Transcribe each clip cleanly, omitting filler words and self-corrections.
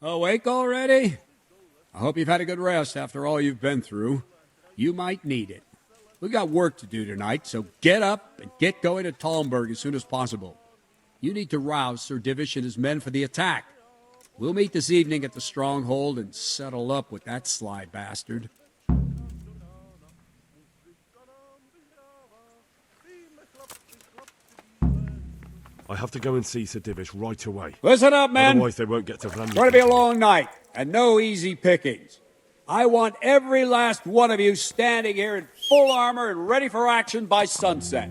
Awake already? I hope you've had a good rest after all you've been through. You might need it. We've got work to do tonight, so get up and get going to Talmberg as soon as possible. You need to rouse Sir Divish and his men for the attack. We'll meet this evening at the stronghold and settle up with that sly bastard. I have to go and see Sir Divish right away. Listen up, men! Otherwise they won't get to Vranjik. It's going to be a long night, and no easy pickings. I want every last one of you standing here in full armor and ready for action by sunset.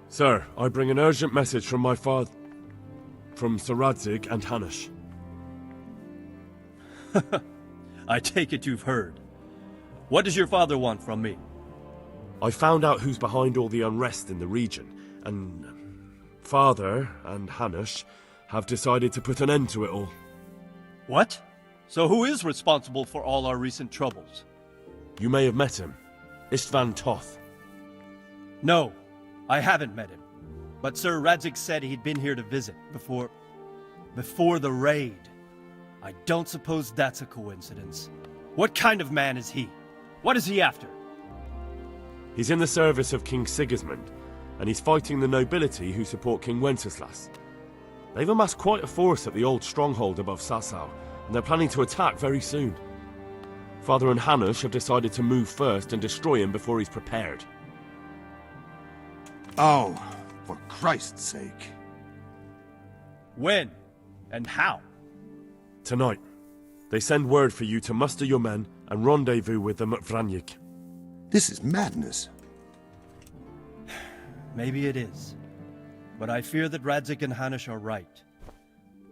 Sir, I bring an urgent message from my father... from Sir Radzig and Hanush. I take it you've heard. What does your father want from me? I found out who's behind all the unrest in the region, and... Father and Hanush have decided to put an end to it all. What? So who is responsible for all our recent troubles? You may have met him. Istvan Toth. No, I haven't met him. But Sir Radzig said he'd been here to visit before the raid. I don't suppose that's a coincidence. What kind of man is he? What is he after? He's in the service of King Sigismund, and he's fighting the nobility who support King Wenceslaus. They've amassed quite a force at the old stronghold above Sasau, and they're planning to attack very soon. Father and Hanush have decided to move first and destroy him before he's prepared. Oh, for Christ's sake. When? And how? Tonight. They send word for you to muster your men and rendezvous with them at Vranjik. This is madness. Maybe it is. But I fear that Radzig and Hanush are right.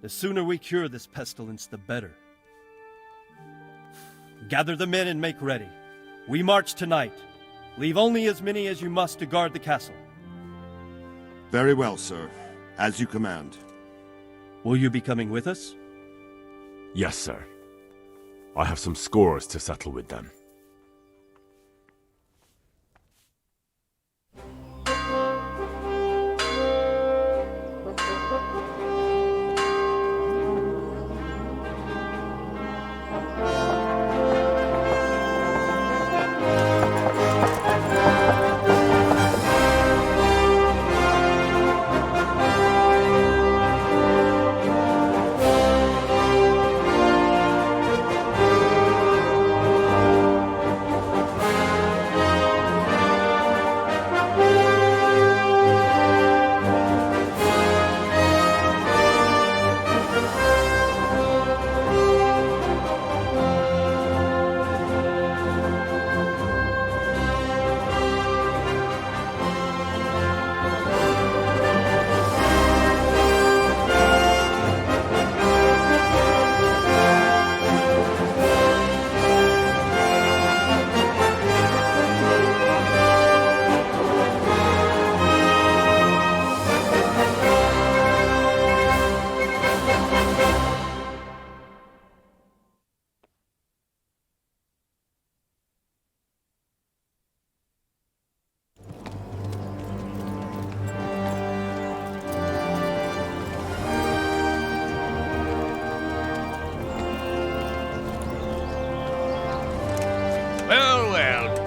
The sooner we cure this pestilence, the better. Gather the men and make ready. We march tonight. Leave only as many as you must to guard the castle. Very well, sir. As you command. Will you be coming with us? Yes, sir. I have some scores to settle with them.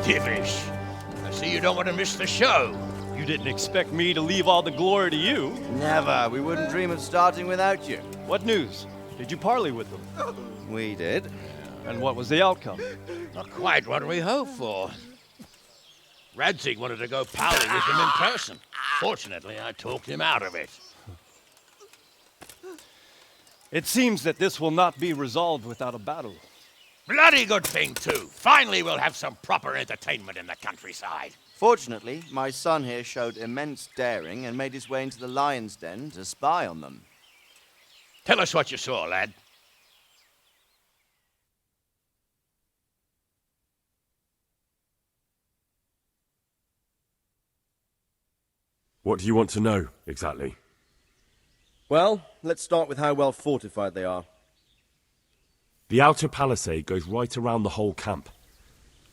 Divish. I see you don't want to miss the show. You didn't expect me to leave all the glory to you. Never. We wouldn't dream of starting without you. What news? Did you parley with them? We did. And what was the outcome? Not quite what we hoped for. Radzig wanted to go parley with him in person. Fortunately, I talked him out of it. It seems that this will not be resolved without a battle. Bloody good thing, too. Finally, we'll have some proper entertainment in the countryside. Fortunately, my son here showed immense daring and made his way into the lion's den to spy on them. Tell us what you saw, lad. What do you want to know, exactly? Well, let's start with how well fortified they are. The outer palisade goes right around the whole camp.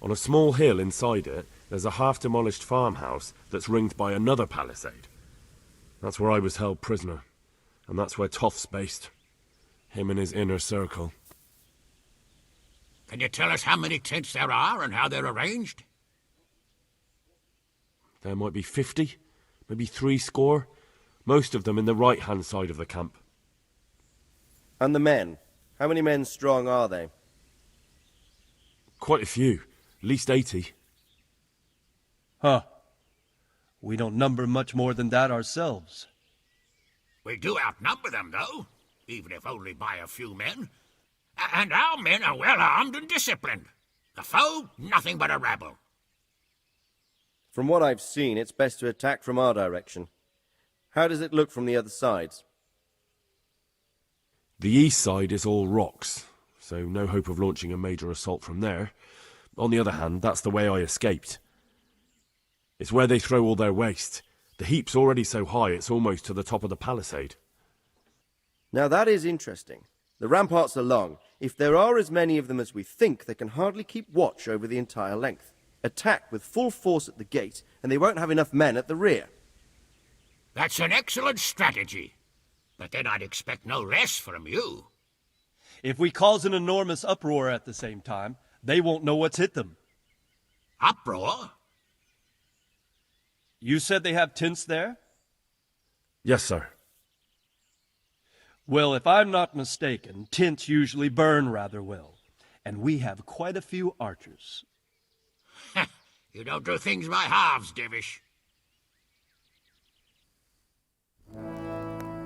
On a small hill inside it, there's a half-demolished farmhouse that's ringed by another palisade. That's where I was held prisoner, and that's where Toff's based. Him and his inner circle. Can you tell us how many tents there are and how they're arranged? There might be 50, maybe 60. Most of them in the right-hand side of the camp. And the men? How many men strong are they? Quite a few, at least 80. Huh. We don't number much more than that ourselves. We do outnumber them, though, even if only by a few men. And our men are well armed and disciplined. The foe, nothing but a rabble. From what I've seen, it's best to attack from our direction. How does it look from the other sides? The east side is all rocks, so no hope of launching a major assault from there. On the other hand, that's the way I escaped. It's where they throw all their waste. The heap's already so high it's almost to the top of the palisade. Now that is interesting. The ramparts are long. If there are as many of them as we think, they can hardly keep watch over the entire length. Attack with full force at the gate, and they won't have enough men at the rear. That's an excellent strategy. But then I'd expect no less from you. If we cause an enormous uproar at the same time, they won't know what's hit them. Uproar? You said they have tents there? Yes, sir. Well, if I'm not mistaken, tents usually burn rather well. And we have quite a few archers. You don't do things by halves, Divish.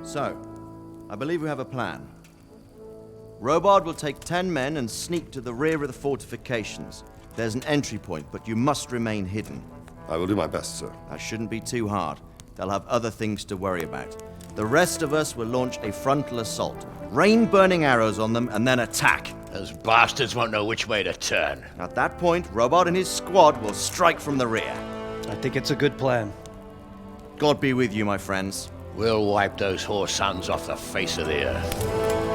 So, I believe we have a plan. Robard will take 10 men and sneak to the rear of the fortifications. There's an entry point, but you must remain hidden. I will do my best, sir. That shouldn't be too hard. They'll have other things to worry about. The rest of us will launch a frontal assault, rain burning arrows on them, and then attack. Those bastards won't know which way to turn. At that point, Robard and his squad will strike from the rear. I think it's a good plan. God be with you, my friends. We'll wipe those whore sons off the face of the earth.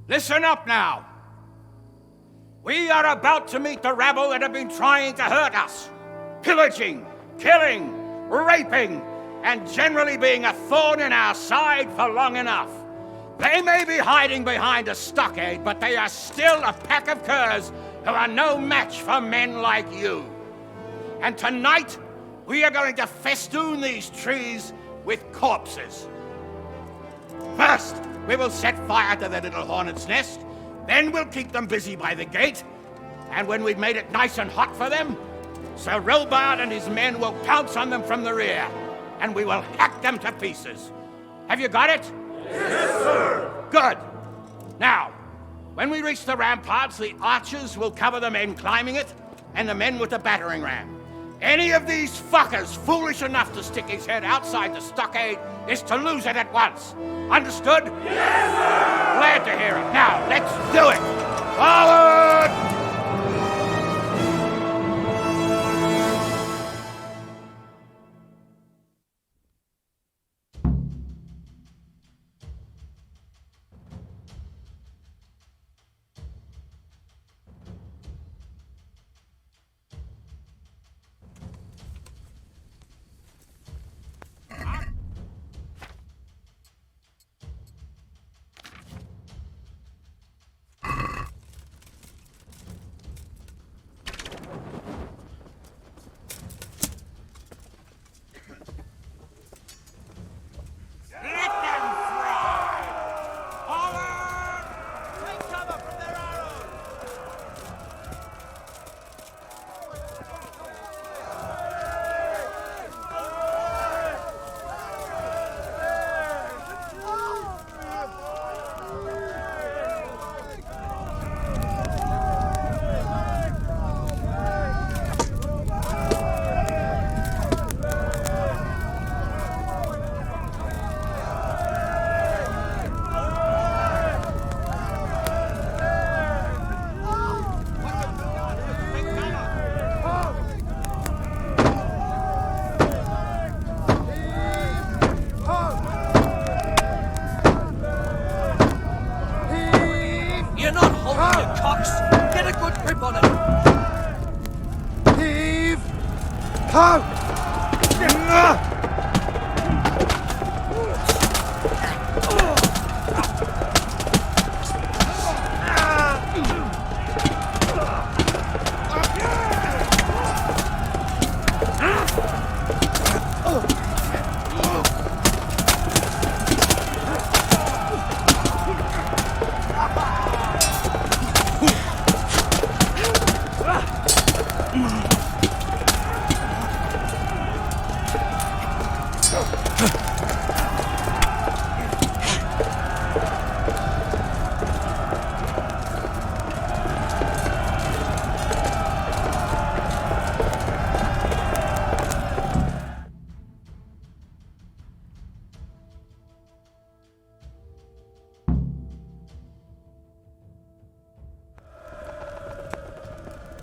Listen up now. We are about to meet the rabble that have been trying to hurt us. Pillaging, killing, raping, and generally being a thorn in our side for long enough. They may be hiding behind a stockade, but they are still a pack of curs who are no match for men like you. And tonight, we are going to festoon these trees with corpses. First, we will set fire to their little hornet's nest. Then we'll keep them busy by the gate. And when we've made it nice and hot for them, Sir Robard and his men will pounce on them from the rear. And we will hack them to pieces. Have you got it? Yes, sir! Good. Now, when we reach the ramparts, the archers will cover the men climbing it, and the men with the battering ram. Any of these fuckers foolish enough to stick his head outside the stockade is to lose it at once. Understood? Yes, sir! Glad to hear it. Now, let's do it! Forward!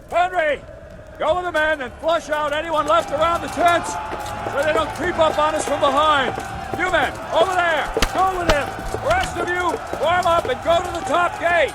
Henry! Go with the men and flush out anyone left around the tents so they don't creep up on us from behind. You men, over there! Go with him! The rest of you, form up and go to the top gate!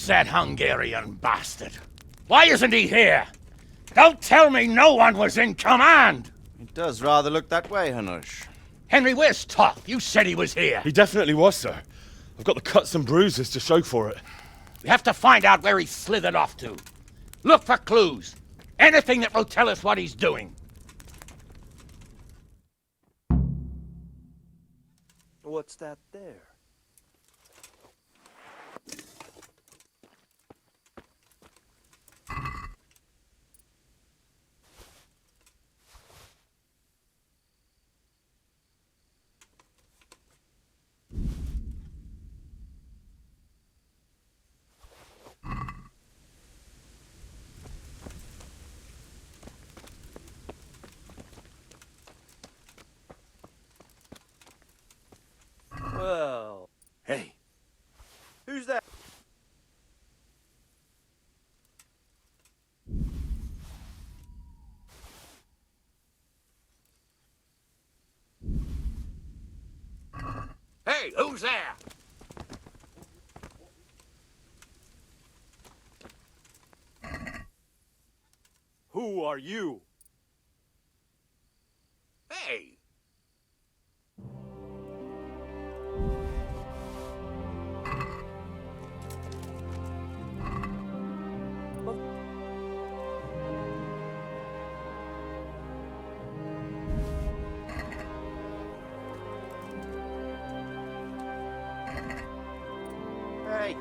Where's that Hungarian bastard? Why isn't he here? Don't tell me no one was in command! It does rather look that way, Hanush. Henry, where's Toff? You said he was here. He definitely was, sir. I've got the cuts and bruises to show for it. We have to find out where he slithered off to. Look for clues. Anything that will tell us what he's doing. What's that there? who's there? Who are you? Hey! Hey!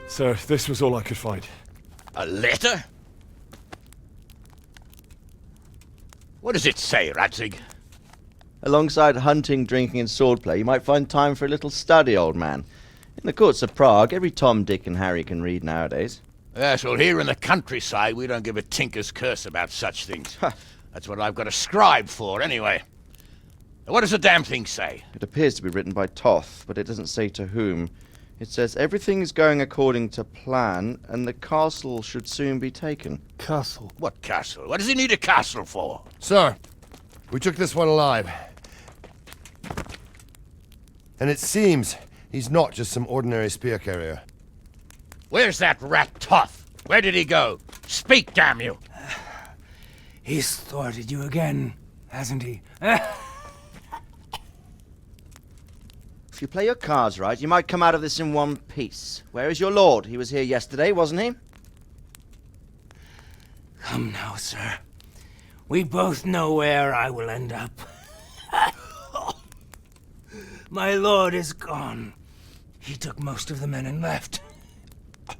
Sir, this was all I could find. A letter? What does it say, Radzig? Alongside hunting, drinking, and swordplay, you might find time for a little study, old man. In the courts of Prague, every Tom, Dick, and Harry can read nowadays. Yes, well, here in the countryside, we don't give a tinker's curse about such things. That's what I've got a scribe for, anyway. What does the damn thing say? It appears to be written by Toth, but it doesn't say to whom. It says everything is going according to plan, and the castle should soon be taken. Castle. What castle? What does he need a castle for? Sir, we took this one alive. And it seems he's not just some ordinary spear carrier. Where's that rat Toth? Where did he go? Speak, damn you! He's thwarted you again, hasn't he? If you play your cards right, you might come out of this in one piece. Where is your lord? He was here yesterday, wasn't he? Come now, sir. We both know where I will end up. My lord is gone. He took most of the men and left.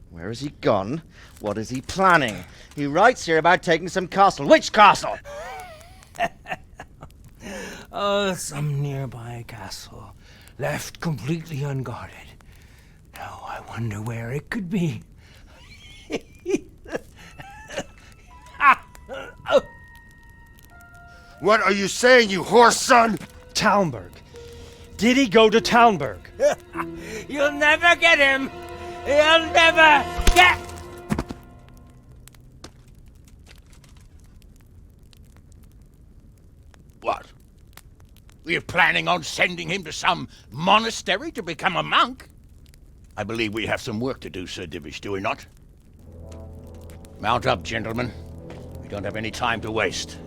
Where has he gone? What is he planning? He writes here about taking some castle. Which castle? Oh, some nearby castle. Left completely unguarded. Now I wonder where it could be. What are you saying, you horse son? Talmberg. Did he go to Talmberg? You'll never get him! You'll never get... What? We're planning on sending him to some monastery to become a monk? I believe we have some work to do, Sir Divish, do we not? Mount up, gentlemen. We don't have any time to waste.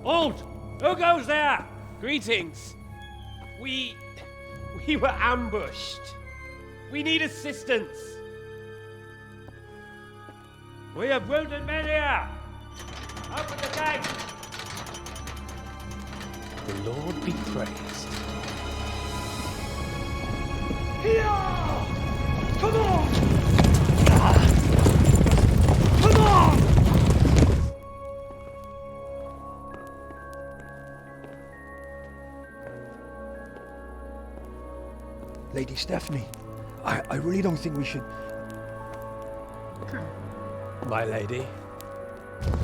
Halt! Who goes there? Greetings. We were ambushed. We need assistance. We have wounded men here. Open the gate. The Lord be praised. Here! Come on! Come on! Lady Stephanie, I really don't think we should... My lady.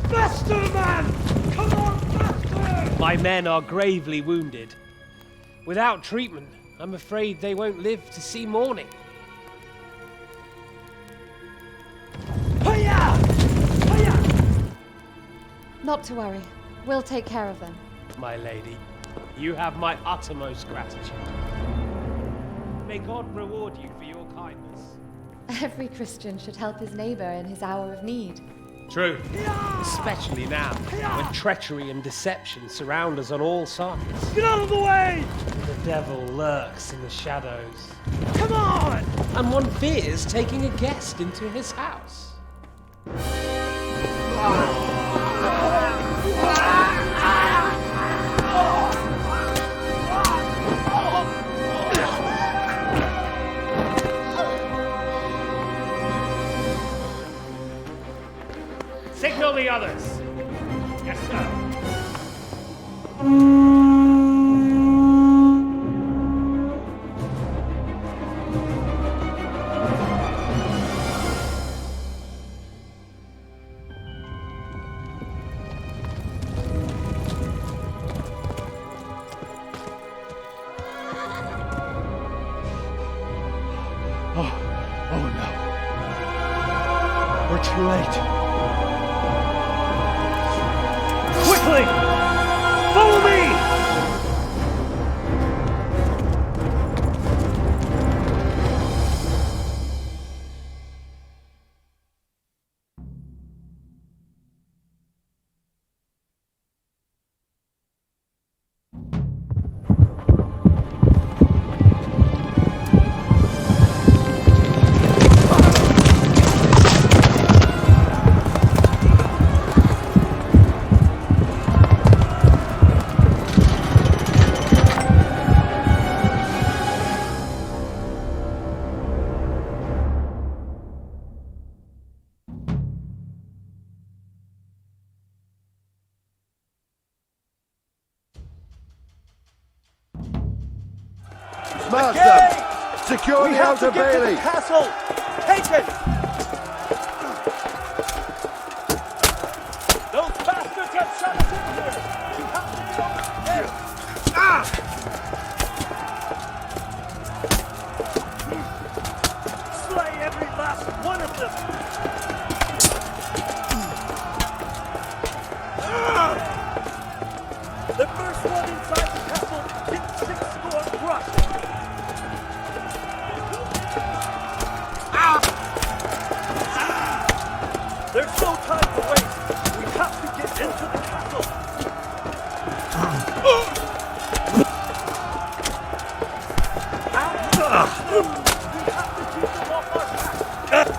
Faster, man! Come on, faster! My men are gravely wounded. Without treatment, I'm afraid they won't live to see morning. Hiya! Hiya! Not to worry. We'll take care of them. My lady, you have my uttermost gratitude. May God reward you for your kindness. Every Christian should help his neighbor in his hour of need. True. Especially now, when treachery and deception surround us on all sides. Get out of the way! The devil lurks in the shadows. Come on! And one fears taking a guest into his house. Signal the others. Yes, sir. Oh no. We're too late. Quickly! Follow me! Master! Secure the outer bailey! Castle! Take it! Those bastards have shut us in here! We have to get over the gate! Slay every last one of them! The first one inside the castle hit 6 score crushed! There's no time to waste! We have to get into the castle! We have to keep them off our back!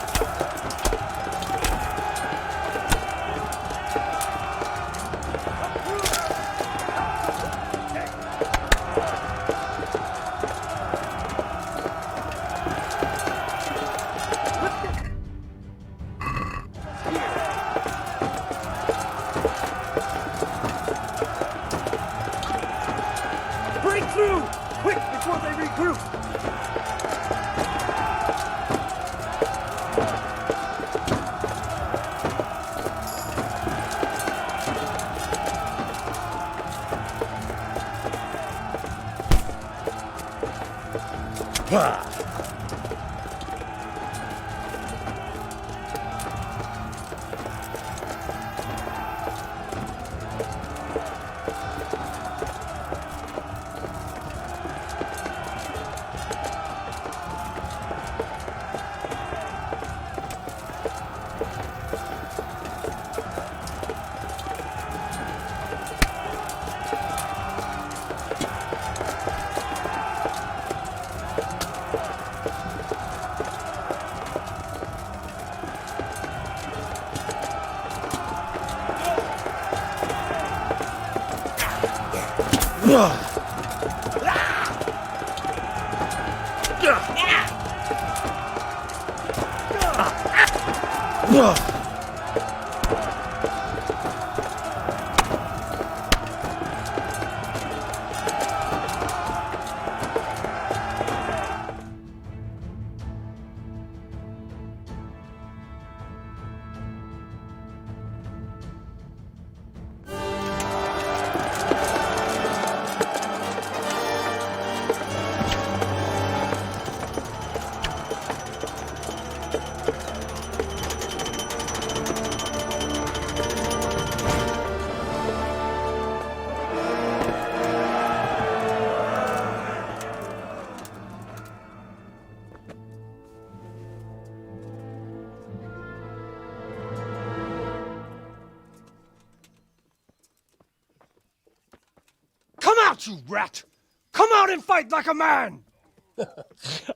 Come out, you rat! Come out and fight like a man!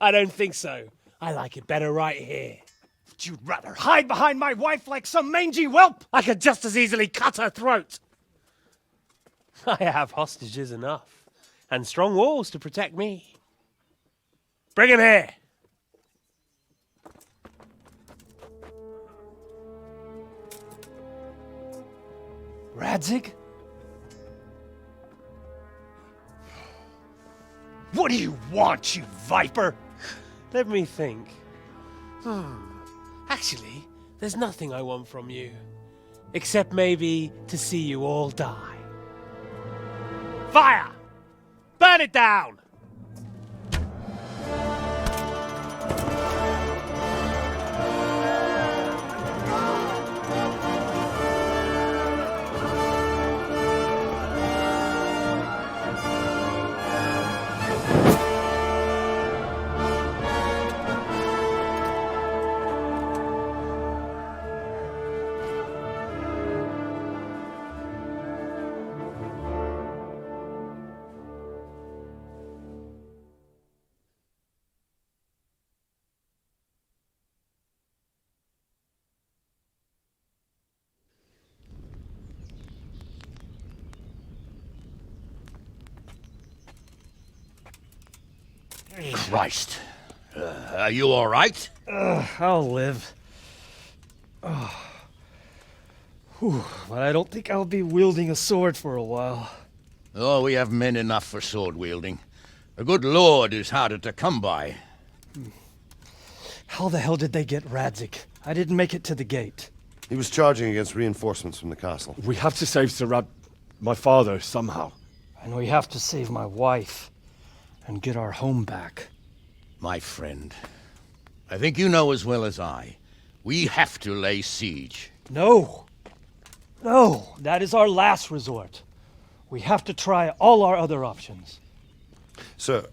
I don't think so. I like it better right here. Would you rather hide behind my wife like some mangy whelp? I could just as easily cut her throat. I have hostages enough, and strong walls to protect me. Bring him here. Radzig? What do you want, you viper? Let me think. Actually, there's nothing I want from you. Except maybe to see you all die. Fire! Burn it down! Christ. Are you all right? I'll live. Whew, but I don't think I'll be wielding a sword for a while. Oh, we have men enough for sword wielding. A good lord is harder to come by. How the hell did they get Radzig? I didn't make it to the gate. He was charging against reinforcements from the castle. We have to save my father, somehow. And we have to save my wife and get our home back. My friend, I think you know as well as I. We have to lay siege. No! No! That is our last resort. We have to try all our other options. Sir,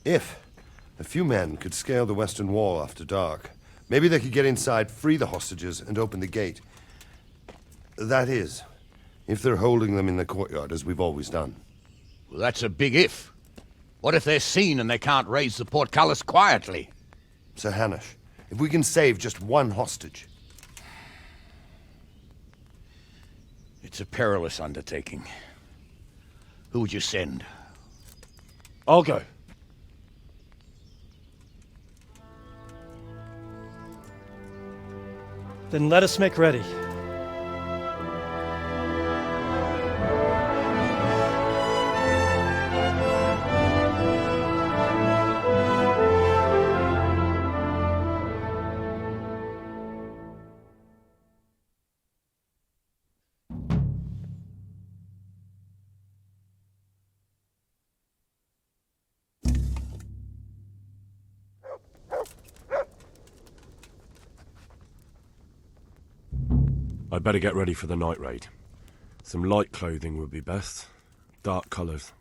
if a few men could scale the western wall after dark, maybe they could get inside, free the hostages, and open the gate. That is, if they're holding them in the courtyard, as we've always done. Well, that's a big if. What if they're seen and they can't raise the portcullis quietly? Sir Hanush, if we can save just one hostage. It's a perilous undertaking. Who would you send? I'll go. Then let us make ready. I'd better get ready for the night raid. Some light clothing would be best. Dark colours.